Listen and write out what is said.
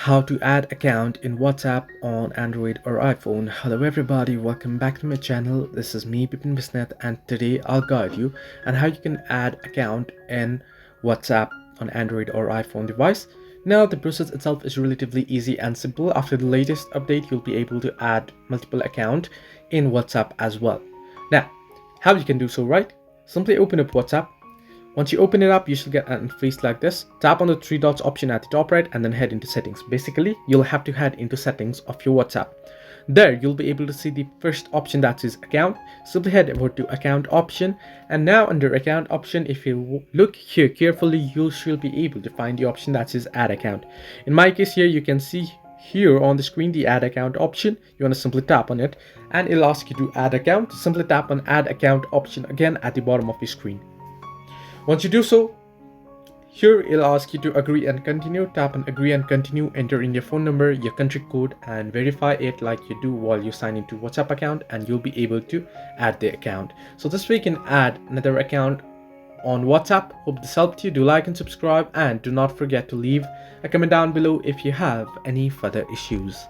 How to add account in WhatsApp on Android or iPhone. Hello everybody, welcome back to my channel. This is me Bipin Bisnath, and today I'll guide you on how you can add account in WhatsApp on Android or iPhone device. Now the process itself is relatively easy and simple. After the latest update, you'll be able to add multiple account in WhatsApp as well. Now how you can do so, right? Simply open up WhatsApp. Once you open it up, you should get an interface like this. Tap on the three dots option at the top right and then head into settings. Basically, you'll have to head into settings of your WhatsApp. There, you'll be able to see the first option, that is account. Simply head over to account option, and now under account option, if you look here carefully, you should be able to find the option that is add account. In my case here, you can see here on the screen the add account option. You want to simply tap on it and it'll ask you to add account. Simply tap on add account option again at the bottom of the screen. Once you do so, here it'll ask you to agree and continue. Tap on agree and continue, enter in your phone number, your country code, and verify it like you do while you sign into WhatsApp account, and you'll be able to add the account. So this way you can add another account on WhatsApp. Hope this helped you. Do like and subscribe, and do not forget to leave a comment down below if you have any further issues.